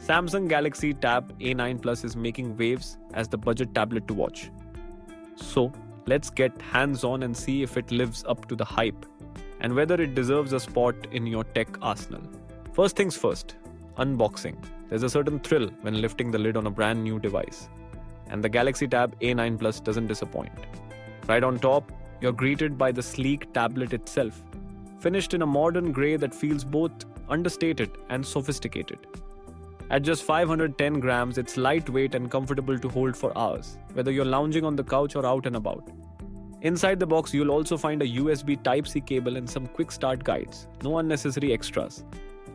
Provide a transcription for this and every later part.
Samsung Galaxy Tab A9 Plus is making waves as the budget tablet to watch. So, let's get hands-on and see if it lives up to the hype and whether it deserves a spot in your tech arsenal. First things first, unboxing. There's a certain thrill when lifting the lid on a brand new device. And the Galaxy Tab A9 Plus doesn't disappoint. Right on top, you're greeted by the sleek tablet itself, finished in a modern grey that feels both understated and sophisticated. At just 510 grams, it's lightweight and comfortable to hold for hours, whether you're lounging on the couch or out and about. Inside the box, you'll also find a USB Type-C cable and some quick start guides. No unnecessary extras,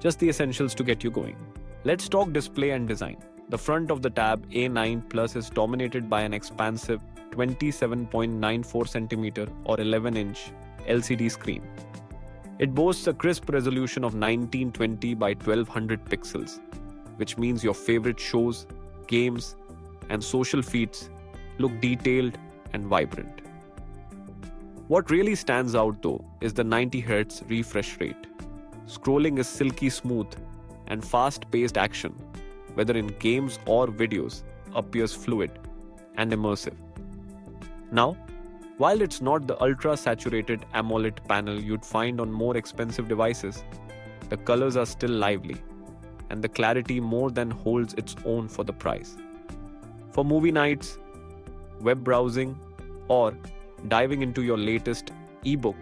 just the essentials to get you going. Let's talk display and design. The front of the Tab A9 Plus is dominated by an expansive 27.94 cm or 11-inch LCD screen. It boasts a crisp resolution of 1920 by 1200 pixels, which means your favorite shows, games, and social feeds look detailed and vibrant. What really stands out though is the 90Hz refresh rate. Scrolling is silky smooth and fast-paced action, whether in games or videos, appears fluid and immersive. Now, while it's not the ultra-saturated AMOLED panel you'd find on more expensive devices, the colors are still lively, and the clarity more than holds its own for the price. For movie nights, web browsing, or diving into your latest ebook,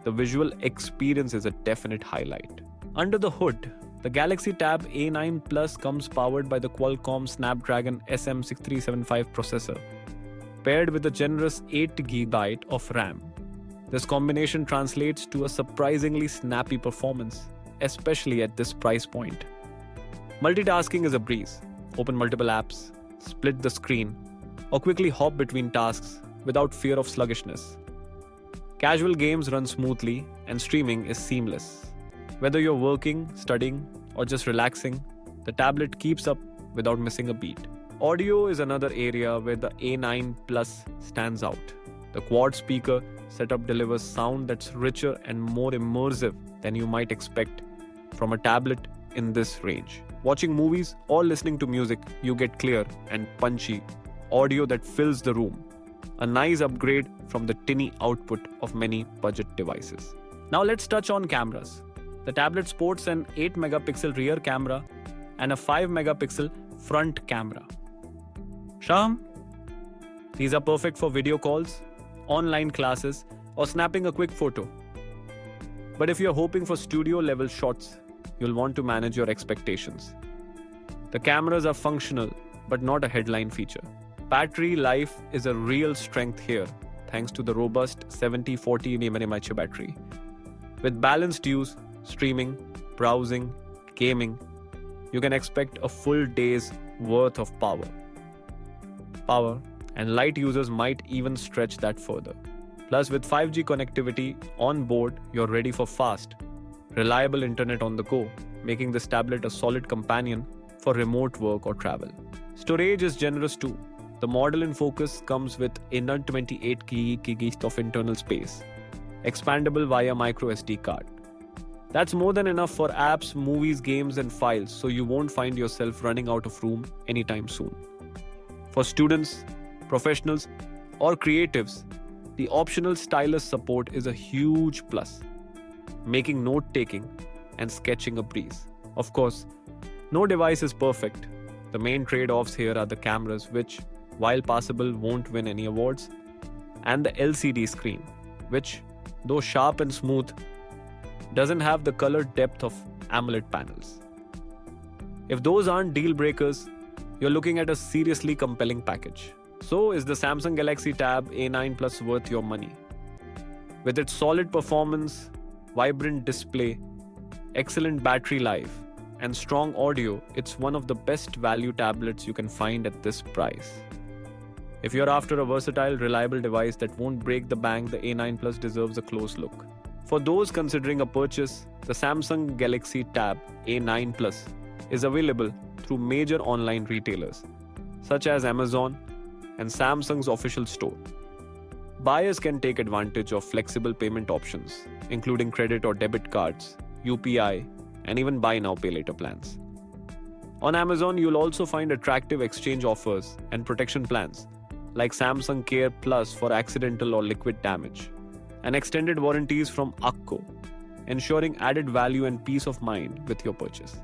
the visual experience is a definite highlight. Under the hood, the Galaxy Tab A9 Plus comes powered by the Qualcomm Snapdragon SM6375 processor, paired with a generous 8GB of RAM. This combination translates to a surprisingly snappy performance, especially at this price point. Multitasking is a breeze. Open multiple apps, split the screen, or quickly hop between tasks without fear of sluggishness. Casual games run smoothly and streaming is seamless. Whether you're working, studying, or just relaxing, the tablet keeps up without missing a beat. Audio is another area where the A9 Plus stands out. The quad speaker setup delivers sound that's richer and more immersive than you might expect from a tablet in this range. Watching movies or listening to music, you get clear and punchy audio that fills the room. A nice upgrade from the tinny output of many budget devices. Now let's touch on cameras. The tablet sports an 8-megapixel rear camera and a 5-megapixel front camera. Shaham? These are perfect for video calls, online classes, or snapping a quick photo. But if you're hoping for studio-level shots, you'll want to manage your expectations. The cameras are functional, but not a headline feature. Battery life is a real strength here, thanks to the robust 7040 mAh battery. With balanced use, streaming, browsing, gaming, you can expect a full day's worth of power. And light users might even stretch that further. Plus, with 5G connectivity on board, you're ready for fast, reliable internet on the go, making this tablet a solid companion for remote work or travel. Storage is generous too. The model in focus comes with inner 28 GB of internal space, expandable via micro SD card. That's more than enough for apps, movies, games, and files, so you won't find yourself running out of room anytime soon. For students, professionals, or creatives, the optional stylus support is a huge plus, making note-taking and sketching a breeze. Of course, no device is perfect. The main trade-offs here are the cameras, which, while passable, won't win any awards, and the LCD screen, which, though sharp and smooth, doesn't have the color depth of AMOLED panels. If those aren't deal breakers, you're looking at a seriously compelling package. So, is the Samsung Galaxy Tab A9 Plus worth your money? With its solid performance, vibrant display, excellent battery life, and strong audio, it's one of the best value tablets you can find at this price. If you're after a versatile, reliable device that won't break the bank, the A9 Plus deserves a close look. For those considering a purchase, the Samsung Galaxy Tab A9 Plus is available through major online retailers such as Amazon and Samsung's official store. Buyers can take advantage of flexible payment options, including credit or debit cards, UPI, and even buy now pay later plans. On Amazon, you'll also find attractive exchange offers and protection plans, like Samsung Care Plus for accidental or liquid damage, and extended warranties from Akko, ensuring added value and peace of mind with your purchase.